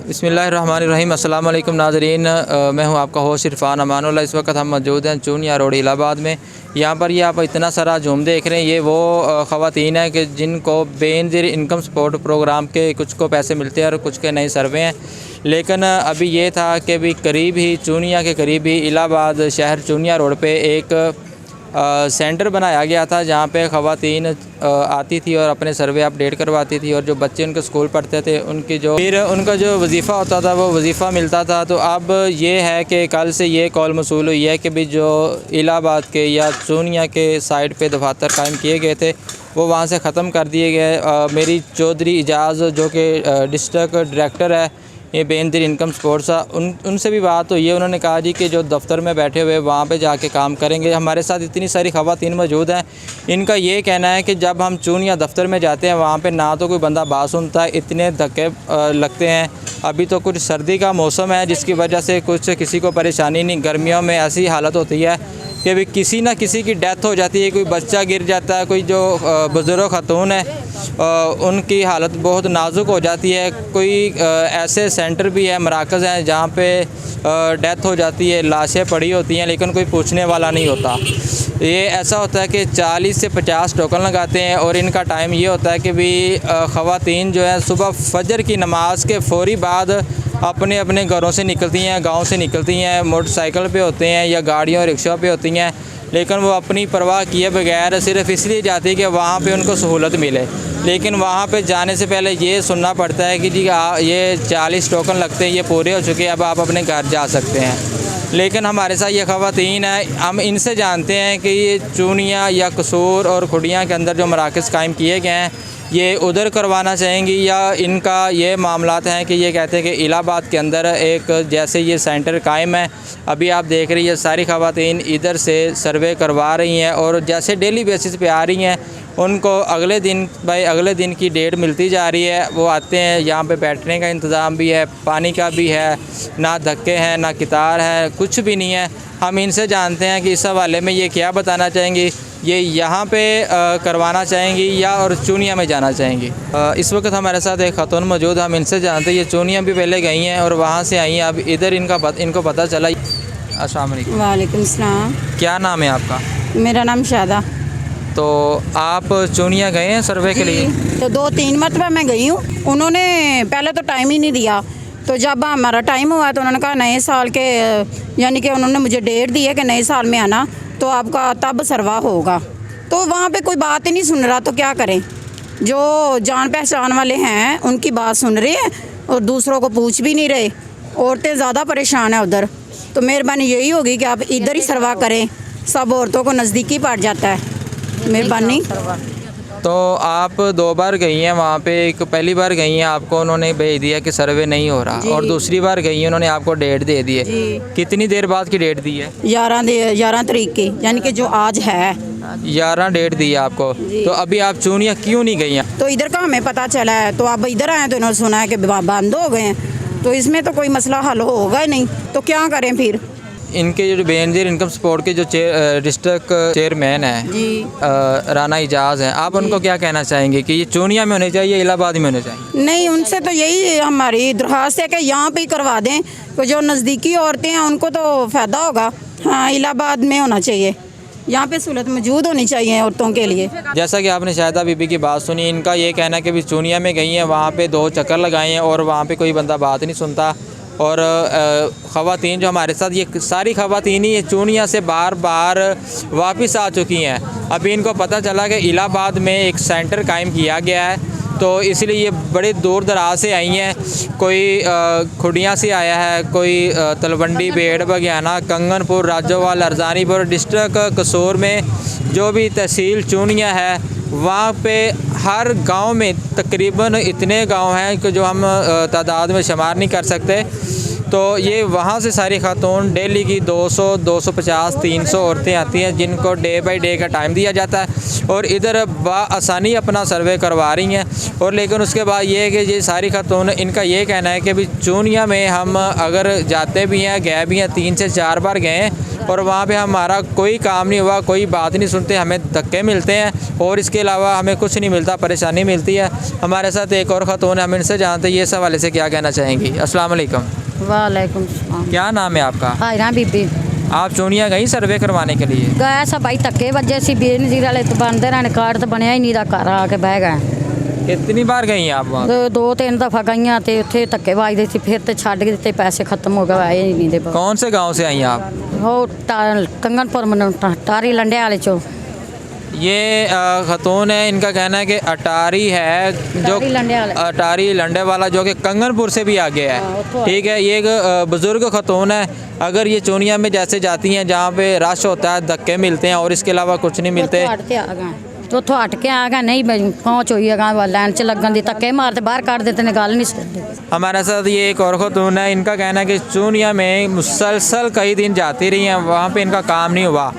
बिस्मिल्लाहिर्रहमानिर्रहीम। अस्सलाम वालेकुम नाज़रीन, मैं हूं आपका होस्ट इरफान अमानुल्लाह। इस वक्त हम मौजूद हैं चूनिया रोड इलाहाबाद में। यहाँ पर ये आप इतना सारा झूम देख रहे हैं, ये वो ख़वातीन हैं कि जिनको बेनज़ीर इनकम सपोर्ट प्रोग्राम के कुछ को पैसे मिलते हैं और कुछ के नए सर्वे हैं। लेकिन अभी ये था कि भी करीब ही चूनिया के करीब ही इलाहाबाद शहर चूनिया रोड पे एक सेंटर बनाया गया था जहाँ पे ख़वातीन आती थी और अपने सर्वे अपडेट करवाती थी, और जो बच्चे उनके स्कूल पढ़ते थे उनका जो वजीफ़ा होता था वो वजीफ़ा मिलता था। तो अब ये है कि कल से ये कॉल मसूल हुई है कि भी जो इलाहाबाद के या चूनिया के साइड पे दफातर कायम किए गए थे वो वहाँ से ख़त्म कर दिए गए। मेरी चौधरी इजाज़ जो कि डिस्ट्रिक्ट डायरेक्टर है ये बेनज़ीर इनकम सपोर्ट्स, उनसे भी बात हुई है। उन्होंने कहा जी कि जो दफ्तर में बैठे हुए वहाँ पे जाके काम करेंगे। हमारे साथ इतनी सारी ख़वातीन मौजूद हैं, इनका ये कहना है कि जब हम चूनिया दफ्तर में जाते हैं वहाँ पे ना तो कोई बंदा बात सुनता है, इतने धक्के लगते हैं। अभी तो कुछ सर्दी का मौसम है जिसकी वजह से कुछ किसी को परेशानी नहीं। गर्मियों में ऐसी हालत होती है कि भी किसी न किसी की डेथ हो जाती है, कोई बच्चा गिर जाता है, कोई जो बुज़ुर्ग खातून है उनकी हालत बहुत नाजुक हो जाती है। कोई ऐसे सेंटर भी है, मराकज़ हैं जहाँ पे डेथ हो जाती है, लाशें पड़ी होती हैं लेकिन कोई पूछने वाला नहीं होता। ये ऐसा होता है कि 40 से 50 टोकन लगाते हैं और इनका टाइम ये होता है कि भी ख़वातीन जो है सुबह फजर की नमाज के फ़ौरी बाद अपने अपने घरों से निकलती हैं, गांव से निकलती हैं, मोटरसाइकिल पे होते हैं या गाड़ियों रिक्शा पे होती हैं, लेकिन वो अपनी परवाह किए बगैर सिर्फ़ इसलिए जाती है कि वहाँ पे उनको सहूलत मिले। लेकिन वहाँ पे जाने से पहले ये सुनना पड़ता है कि जी ये 40 टोकन लगते हैं, ये पूरे हो चुके हैं, अब आप अपने घर जा सकते हैं। लेकिन हमारे साथ ये ख़वातीन है, हम इनसे जानते हैं कि ये चूनिया या कसूर और खुडियाँ के अंदर जो मराकज़ कायम किए गए हैं ये उधर करवाना चाहेंगी या इनका ये मामलात हैं कि ये कहते हैं कि इलाहाबाद के अंदर एक जैसे ये सेंटर कायम है। अभी आप देख रही है सारी ख़वातीन इधर से सर्वे करवा रही हैं और जैसे डेली बेसिस पे आ रही हैं उनको अगले दिन की डेट मिलती जा रही है। वो आते हैं, यहाँ पे बैठने का इंतज़ाम भी है, पानी का भी है, ना धक्के हैं ना कितार है, कुछ भी नहीं है। हम इनसे जानते हैं कि इस हवाले में ये क्या बताना चाहेंगी, ये यहाँ पे करवाना चाहेंगी या और चूनिया में जाना चाहेंगी। इस वक्त हमारे साथ एक खातून मौजूद, हम इनसे जानते हैं ये चूनिया भी पहले गई हैं और वहाँ से आई हैं, अब इधर इनको पता चला। अस्सलाम वालेकुम। वालेकुम सलाम। क्या नाम है आपका? मेरा नाम शादा। तो आप चूनिया गए हैं सर्वे के लिए? तो 2-3 मरतबा मैं गई हूँ। उन्होंने पहले तो टाइम ही नहीं दिया, तो जब हमारा टाइम हुआ तो उन्होंने कहा नए साल के, यानी कि उन्होंने मुझे डेट दी है कि नए साल में आना तो आपका तब सर्वा होगा। तो वहाँ पे कोई बात ही नहीं सुन रहा, तो क्या करें। जो जान पहचान वाले हैं उनकी बात सुन रहे हैं और दूसरों को पूछ भी नहीं रहे। औरतें ज़्यादा परेशान हैं उधर, तो मेहरबानी यही होगी कि आप इधर ही सर्वा करें, सब औरतों को नज़दीकी पड़ जाता है। मेहरबानी। तो आप 2 बार गई हैं वहाँ पे, एक पहली बार गई हैं आपको उन्होंने भेज दिया कि सर्वे नहीं हो रहा, और दूसरी बार गई हैं उन्होंने आपको डेट दे दी है। कितनी देर बाद की डेट दी है? 11 तारीख की, यानी कि जो आज है 11 डेट दी है आपको। तो अभी आप चूनिया क्यों नहीं गई हैं? तो इधर का हमें पता चला है, तो आप इधर आए तो इन्होंने सुना है कि बंद हो गए हैं, तो इसमें तो कोई मसला हल होगा ही नहीं, तो क्या करें फिर। इनके जो बेनज़ीर इनकम सपोर्ट के जो डिस्ट्रिक्ट चेयरमैन हैं राना इजाज़ हैं, आप उनको क्या कहना चाहेंगे कि ये चूनिया में होने चाहिए, इलाहाबाद में होने चाहिए? नहीं, उनसे तो यही हमारी दरख्वास्त है कि यहाँ पे ही करवा दें, तो जो नज़दीकी औरतें हैं उनको तो फ़ायदा होगा। हाँ, इलाहाबाद में होना चाहिए, यहाँ पे सहूलत मौजूद होनी चाहिए औरतों के लिए। जैसा कि आपने शाहिदा बीबी की बात सुनी, इनका ये कहना है कि भी चूनिया में गई हैं, वहाँ पे 2 चक्कर लगाए हैं और वहाँ पे कोई बंदा बात नहीं सुनता। और ख़वातीन जो हमारे साथ, ये सारी ख़वातीन ही चूनिया से बार बार वापस आ चुकी हैं। अभी इनको पता चला कि इलाहाबाद में एक सेंटर कायम किया गया है, तो इसलिए ये बड़े दूर दराज से आई हैं। कोई खुडियाँ से आया है, कोई तलवंडी, बेड़, बगियाना, कंगनपुर, राजोवाल, अरजानीपुर। डिस्ट्रिक्ट कसूर में जो भी तहसील चूनिया है वहाँ पे हर गांव में तकरीबन इतने गांव हैं कि जो हम तादाद में शुमार नहीं कर सकते तो ये वहाँ से सारी खातून डेली की 200, 250, 300 औरतें आती हैं जिनको डे बाई डे का टाइम दिया जाता है और इधर आसानी अपना सर्वे करवा रही हैं। और लेकिन उसके बाद ये है कि ये सारी खातून, इनका ये कहना है कि भी चूनिया में हम अगर जाते भी हैं, गए भी हैं, 3 से 4 बार गए हैं और वहाँ पे हमारा कोई काम नहीं हुआ, कोई बात नहीं सुनते, हमें धक्के मिलते हैं और इसके अलावा हमें कुछ नहीं मिलता, परेशानी मिलती है। हमारे साथ एक और खातून है, हम इनसे जानते हैं ये इस हवाले से क्या कहना चाहेंगी। अस्सलाम वालेकुम। वालेकुम सलाम। क्या नाम है आपका? हायरा बीबी आप चूनिया गई सर्वे करवाने के लिए? गया सब भाई धक्के वजे सी बेनजीर वाले तो बनते रहने, कार्ड तो बनया ही नहीं, घर आके बह गए। कितनी बार गई हैं आप वहाँ? 2-3 दफ़ा गई तो उत्थे धक्के वजदे सी, फिर तो छड्ड के दिते, पैसे खत्म हो गए, आए ही नहीं दे। कौन से गांव से आई हैं आप? वो कंगनपुर टारी लंडे वाले चो। ये खतून है, इनका कहना है कि अटारी है जो अटारी लंडे वाला। अटारी लंडे वाला जो कि कंगनपुर से भी आगे है। ठीक है, ये एक बुज़ुर्ग खतून है। अगर ये चूनिया में जैसे जाती हैं जहाँ पे रश होता है, धक्के मिलते हैं और इसके अलावा कुछ नहीं मिलते, तो उतो हट के आ गए, नहीं पहुँच हुई है लाइन च लगन दी, धक्के मारते बाहर काट देते ने, गल नहीं सुनते। हमारे साथ ये एक और खतून है, इनका कहना है कि चूनिया में मुसलसल कई दिन जाती रही हैं, वहाँ पे इनका काम नहीं हुआ।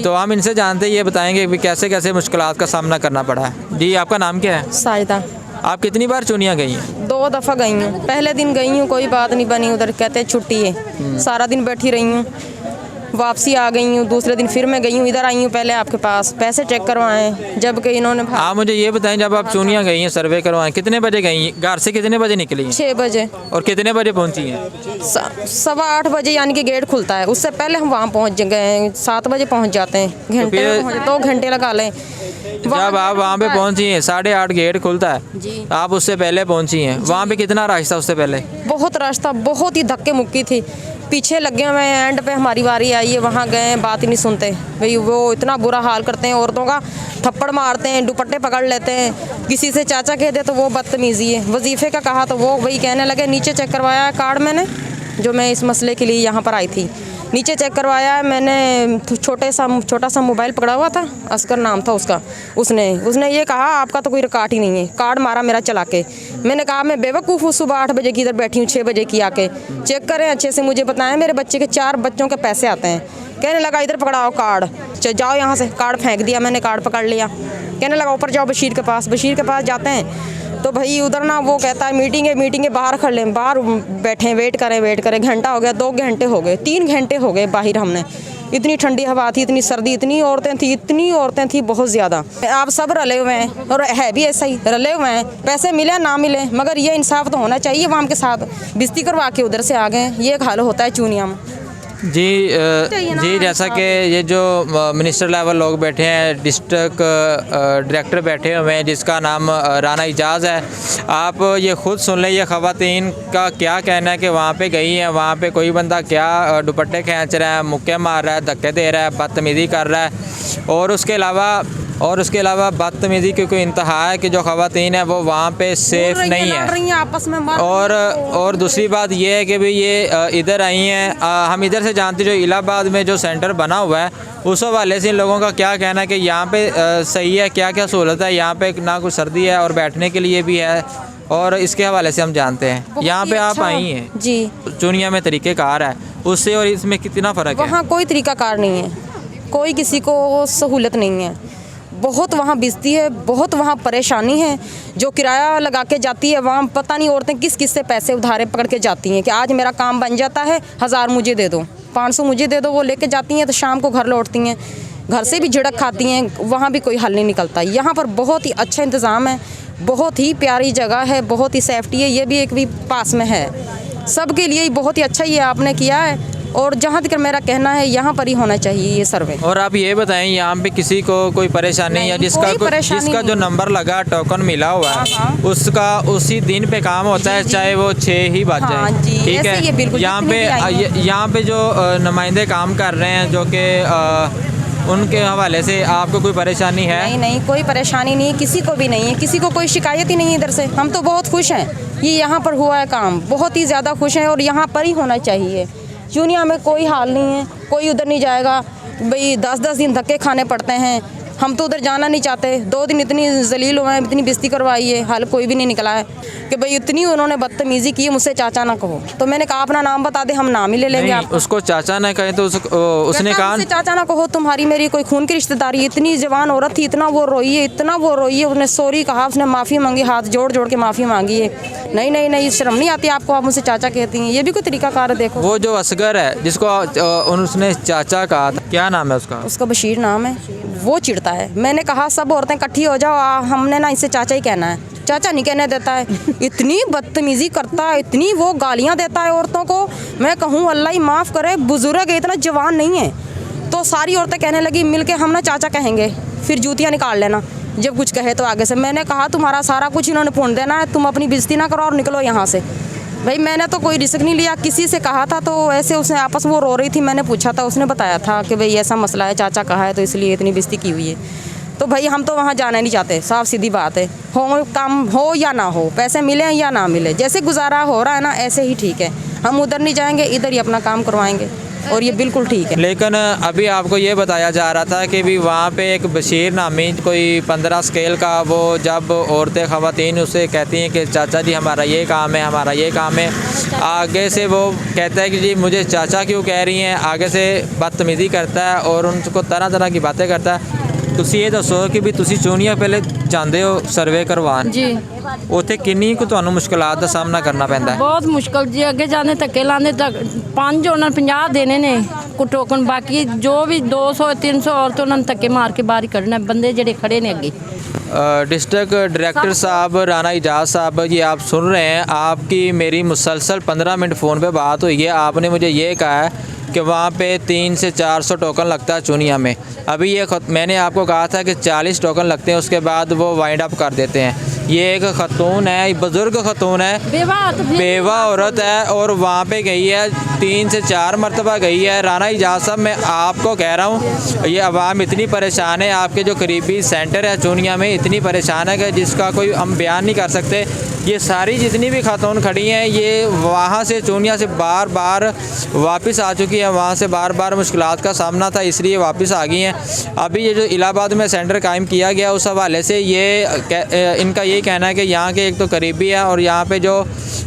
तो हम इनसे जानते हैं, ये बताएंगे कि कैसे कैसे मुश्किलात का सामना करना पड़ा है। जी, आपका नाम क्या है? साजिदा। आप कितनी बार चूनिया गई हैं? 2 दफ़ा गई हूँ। पहले दिन गई हूँ, कोई बात नहीं बनी, उधर कहते हैं छुट्टी है, सारा दिन बैठी रही हूँ, वापसी आ गई हूँ। दूसरे दिन फिर मैं गई हूँ, इधर आई हूँ पहले आपके पास, पैसे चेक करवाएं, जबकि इन्होंने आप मुझे ये बताएं, जब आप चूनिया गई हैं सर्वे करवाएं, कितने बजे गई? घर से कितने बजे निकली हैं? 6 बजे और कितने बजे पहुंची हैं? 7:15 बजे, यानी कि गेट खुलता है, उससे पहले हम वहाँ पहुँच गए, 7 बजे पहुँच जाते हैं, घंटे में पहुँचे, 2 घंटे लगा लें। जब आप वहाँ पे पहुंची हैं, 8:30 गेट खुलता है, आप उससे पहले पहुंची हैं, वहाँ पे कितना रश था उससे पहले? बहुत रश था, बहुत ही धक्के मुक्की थी, पीछे लगे हुए हैं। एंड पे हमारी बारी आई है, वहाँ गए, बात ही नहीं सुनते भाई, वो इतना बुरा हाल करते हैं औरतों का, थप्पड़ मारते हैं, दुपट्टे पकड़ लेते हैं, किसी से चाचा कह दे तो वो बदतमीजी है। वजीफ़े का कहा तो वो वही कहने लगे, नीचे चेक करवाया कार्ड मैंने, जो मैं इस मसले के लिए यहाँ पर आई थी, नीचे चेक करवाया मैंने, छोटा सा मोबाइल पकड़ा हुआ था, असकर नाम था उसका, उसने ये कहा आपका तो कोई रिकॉर्ड ही नहीं है, कार्ड मारा मेरा चला के। मैंने कहा मैं बेवकूफ़ हूँ, सुबह 8 बजे की इधर बैठी हूँ, 6 बजे की आके चेक करें अच्छे से, मुझे बताएं मेरे बच्चे के 4 बच्चों के पैसे आते हैं। कहने लगा इधर पकड़ाओ कार्ड, जाओ यहाँ से, कार्ड फेंक दिया मैंने, कार्ड पकड़ लिया। कहने लगा ऊपर जाओ बशीर के पास जाते हैं, तो भाई उधर ना वो कहता है मीटिंग है, बाहर खड़े हैं, बाहर बैठे वेट करें, घंटा हो गया, 2 घंटे हो गए, 3 घंटे हो गए बाहर। हमने इतनी ठंडी हवा थी, इतनी सर्दी, इतनी औरतें थी बहुत ज़्यादा। आप सब रले हुए हैं और है भी ऐसा ही, रले हुए हैं, पैसे मिले ना मिले, मगर ये इंसाफ तो होना चाहिए। वहाँ के साथ बिस्ती करवा के उधर से आ गए, ये एक हाल होता है चूनिया में। जी जैसा कि ये जो मिनिस्टर लेवल लोग बैठे हैं, डिस्ट्रिक्ट डायरेक्टर बैठे हुए हैं जिसका नाम राना इजाज़ है, आप ये ख़ुद सुन लें, ये ख़वातीन का क्या कहना है कि वहाँ पे गई हैं, वहाँ पे कोई बंदा क्या दुपट्टे खींच रहा है, मुक्के मार रहा है, धक्के दे रहा है, बदतमीज़ी कर रहा है, और उसके अलावा बदतमीज़ी की कोई इंतहा है कि जो ख़वातीन है वो वहाँ पे सेफ़ नहीं है। आपस में और दूसरी बात ये है कि भाई ये इधर आई हैं, हम इधर से जानते जो इलाहाबाद में जो सेंटर बना हुआ है, उस हवाले से इन लोगों का क्या कहना है कि यहाँ पे सही है, क्या क्या सहूलत है यहाँ पे, ना कुछ सर्दी है और बैठने के लिए भी है, और इसके हवाले से हम जानते हैं। यहाँ पे आप आई हैं जी, चूनिया में तरीक़ेकार है, उससे और इसमें कितना फ़र्क है? वहाँ कोई तरीक़ाकार नहीं है, कोई किसी को सहूलत नहीं है, बहुत वहाँ बिजती है, बहुत वहाँ परेशानी है। जो किराया लगा के जाती है वहाँ पता नहीं औरतें किस से पैसे उधारे पकड़ के जाती हैं कि आज मेरा काम बन जाता है, 1000 मुझे दे दो, 500 मुझे दे दो, वो लेके जाती हैं, तो शाम को घर लौटती हैं, घर से भी झिड़क खाती हैं, वहाँ भी कोई हल नहीं निकलता। यहाँ पर बहुत ही अच्छा इंतज़ाम है, बहुत ही प्यारी जगह है, बहुत ही सेफ्टी है, ये भी एक भी पास में है, सबके लिए बहुत ही अच्छा ये आपने किया है। और जहाँ तक मेरा कहना है यहाँ पर ही होना चाहिए ये सर्वे। और आप ये बताएं, यहाँ पे किसी को कोई परेशानी या जिसका जो नंबर लगा, टोकन मिला हुआ है, उसका उसी दिन पे काम होता है, चाहे वो 6 ही बज जाए, ठीक है? यहाँ पे जो नुमाइंदे काम कर रहे हैं, जो कि उनके हवाले से आपको कोई परेशानी है? नहीं, कोई परेशानी नहीं, किसी को भी नहीं है, किसी को कोई शिकायत ही नहीं है इधर से। हम तो बहुत खुश हैं, ये यहाँ पर हुआ है काम, बहुत ही ज़्यादा खुश हैं, और यहाँ पर ही होना चाहिए। चूनिया में कोई हाल नहीं है, कोई उधर नहीं जाएगा भाई, 10-10 दिन धक्के खाने पड़ते हैं, हम तो उधर जाना नहीं चाहते। 2 दिन इतनी जलील हुए हैं, इतनी बेइज्जती करवाई है, हाल कोई भी नहीं निकला है। कि भाई इतनी उन्होंने बदतमीज़ी की, मुझसे चाचा ना कहो। तो मैंने कहा अपना नाम बता दे, हम नाम ही ले लेंगे नहीं, आपको। उसको चाचा ना कहे तो उसने कहा मुझसे चाचा ना कहो, तुम्हारी मेरी कोई खून की रिश्तेदारी। इतनी जवान औरत थी, इतना वो रोई है, इतना वो रोई है। उसने सॉरी कहा, उसने माफ़ी मांगी, हाथ जोड़ जोड़ के माफ़ी मांगी है। नहीं नहीं नहीं, शर्म नहीं आती आपको, आप मुझसे चाचा कहती हैं, ये भी कोई तरीकाकार है। देखो वो जो असगर है जिसको उसने चाचा कहा था, क्या नाम है उसका? उसका बशीर नाम है, वो चिढ़ता है। मैंने कहा सब औरतें इकट्ठी हो जाओ, हमने ना इसे चाचा ही कहना है। चाचा नहीं कहने देता है, इतनी बदतमीज़ी करता है, इतनी वो गालियाँ देता है औरतों को। मैं कहूँ अल्लाह ही माफ़ करे, बुजुर्ग है, इतना जवान नहीं है। तो सारी औरतें कहने लगी मिलके हम ना चाचा कहेंगे, फिर जूतियाँ निकाल लेना जब कुछ कहे तो आगे से। मैंने कहा तुम्हारा सारा कुछ इन्होंने पूर्ण देना है, तुम अपनी बेइज्जती ना करो और निकलो यहाँ से। भाई मैंने तो कोई रिस्क नहीं लिया, किसी से कहा था तो ऐसे उसने आपस वो रो रही थी, मैंने पूछा था, उसने बताया था कि भाई ऐसा मसला है, चाचा कहा है तो इसलिए इतनी बेइज्जती की हुई है। तो भाई हम तो वहाँ जाना नहीं चाहते, साफ सीधी बात है। हो काम हो या ना हो, पैसे मिले या ना मिले, जैसे गुजारा हो रहा है ना ऐसे ही ठीक है। हम उधर नहीं जाएंगे, इधर ही अपना काम करवाएंगे और ये बिल्कुल ठीक है। लेकिन अभी आपको ये बताया जा रहा था कि भी वहाँ पे एक बशीर नामी कोई 15 स्केल का, वो जब औरतें ख़वातीन उससे कहती हैं कि चाचा जी हमारा ये काम है, हमारा ये काम है, आगे से वो कहता है कि जी मुझे चाचा क्यों कह रही हैं, आगे से बदतमीज़ी करता है और उनको तरह तरह की बातें करता है। ਤੁਸੀਂ ਇਹ ਦੱਸੋ ਕਿ ਵੀ ਤੁਸੀਂ ਚੋਣੀਆਂ ਪਹਿਲੇ ਜਾਂਦੇ ਹੋ ਸਰਵੇ ਕਰਵਾਉਣ ਜੀ ਉੱਥੇ ਕਿੰਨੀ ਕੁ ਤੁਹਾਨੂੰ ਮੁਸ਼ਕਲਾਤ ਦਾ ਸਾਹਮਣਾ ਕਰਨਾ ਪੈਂਦਾ ਹੈ? ਬਹੁਤ ਮੁਸ਼ਕਲ ਜੀ, ਅੱਗੇ ਜਾਂਦੇ ਧੱਕੇ ਲਾਉਂਦੇ ਤਾਂ 5 ਉਹਨਾਂ ਨੂੰ 50 ਦੇਣੇ ਨੇ ਕੋ ਟੋਕਨ, ਬਾਕੀ ਜੋ ਵੀ 200 300 ਔਰਤ ਉਹਨਾਂ ਨੂੰ ਧੱਕੇ ਮਾਰ ਕੇ ਬਾਹਰ ਹੀ ਕੱਢਣਾ ਬੰਦੇ ਜਿਹੜੇ ਖੜੇ ਨੇ ਅੱਗੇ। डिस्ट्रिक्ट डायरेक्टर साहब राना इजाज़ साहब, ये आप सुन रहे हैं, आपकी मेरी मुसलसल 15 मिनट फ़ोन पे बात हुई है। आपने मुझे ये कहा है कि वहाँ पे 300 से 400 टोकन लगता है चूनिया में। अभी ये मैंने आपको कहा था कि 40 टोकन लगते हैं, उसके बाद वो वाइंड अप कर देते हैं। ये एक ख़तून है, बुज़ुर्ग ख़तून है, बेवा औरत है और वहाँ पे गई है 3 से 4 मरतबा गई है। राना इजाज़ साहब मैं आपको कह रहा हूँ, ये आवाम इतनी परेशान है, आपके जो करीबी सेंटर है चूनिया में इतनी परेशान है कि जिसका कोई हम बयान नहीं कर सकते। ये सारी जितनी भी खातून खड़ी हैं ये वहाँ से चूनिया से बार बार वापस आ चुकी है, वहाँ से बार बार मुश्किलात का सामना था इसलिए वापस आ गई हैं। अभी ये जो इलाहाबाद में सेंटर कायम किया गया उस हवाले से ये इनका यही कहना है कि यहाँ के एक तो करीबी है और यहाँ पे जो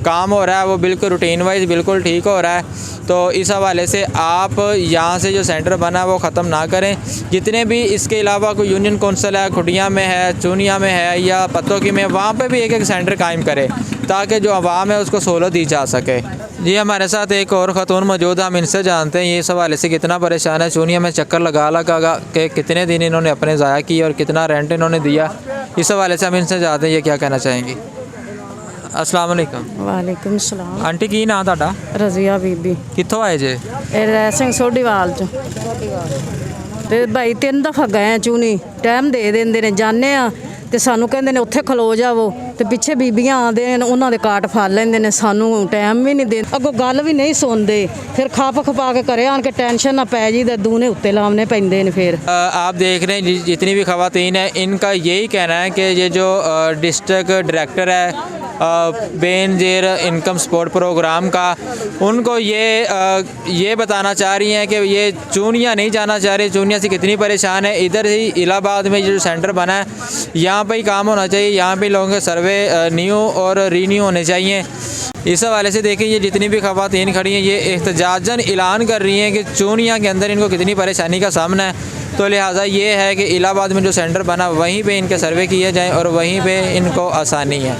काम हो रहा है वो बिल्कुल रूटीन वाइज बिल्कुल ठीक हो रहा है। तो इस हवाले से आप यहाँ से जो सेंटर बना है वो ख़त्म ना करें। जितने भी इसके अलावा कोई यूनियन कौंसिल है, खुडिया में है, चूनिया में है या पत्तों की में, वहाँ पे भी एक एक सेंटर कायम करें ताकि जो आवाम है उसको सहूलत दी जा सके। जी हमारे साथ एक और ख़तून मौजूद है, हम इनसे जानते हैं ये इस हवाले से कितना परेशान है। चूनिया में चक्कर लगा के कितने दिन इन्होंने अपने ज़ाया किए और कितना रेंट इन्होंने दिया, इस हवाले से हम इनसे जानते हैं ये क्या कहना चाहेंगी। अस्सलाम वालेकुम। ਵਾਲੇਕੁਮ ਸਲਾਮ। आंटी की नाम ਤੁਹਾਡਾ? ਰਜ਼ੀਆ ਬੀਬੀ। कित्थों आए जे? ਇਹ ਰੈ ਸਿੰਘ ਸੋਢੀਵਾਲ ਚ। ਤੇ ਭਾਈ 3 ਦਫਾ ਗਏ ਚੂਨੀ, ਟਾਈਮ ਦੇ ਦਿੰਦੇ ਨੇ, ਜਾਂਦੇ ਆ ਤੇ ਸਾਨੂੰ ਕਹਿੰਦੇ ਨੇ ਉੱਥੇ ਖਲੋ ਜਾਵੋ ਤੇ ਪਿੱਛੇ ਬੀਬੀਆਂ ਆਉਂਦੇ ਨੇ ਉਹਨਾਂ ਦੇ ਕਾਟ ਫੜ ਲੈਂਦੇ ਨੇ, ਸਾਨੂੰ ਟਾਈਮ ਵੀ ਨਹੀਂ ਦੇ, ਅੱਗੋਂ ਗੱਲ ਵੀ ਨਹੀਂ ਸੁਣਦੇ, ਫਿਰ ਖੱਪ ਖਪਾ ਕੇ ਘਰੇ ਆਣ ਕੇ ਟੈਨਸ਼ਨ ਨਾ ਪੈ ਜੀ ਤੇ ਦੂਨੇ ਉੱਤੇ ਲਾਉਣੇ ਪੈਂਦੇ ਨੇ। फिर आप देख रहे हैं जितनी भी ख़वातीन हैं इनका यही कहना है कि ये जो डिस्ट्रिक्ट डायरेक्टर है बेनज़ीर इनकम सपोर्ट प्रोग्राम का, उनको ये बताना चाह रही हैं कि ये चूनिया नहीं जाना चाह रही, चूनिया से कितनी परेशान है। इधर ही इलाहाबाद में जो सेंटर बना है यहाँ पे ही काम होना चाहिए, यहाँ पे लोगों के सर्वे न्यू और रीन्यू होने चाहिए। इस हवाले से देखिए ये जितनी भी ख़वातीन खड़ी हैं ये एहतजाजन ऐलान कर रही हैं कि चूनिया के अंदर इनको कितनी परेशानी का सामना है। तो लिहाजा ये है कि इलाहाबाद में जो सेंटर बना वहीं पे इनके सर्वे किए जाएँ और वहीं पे इनको आसानी है।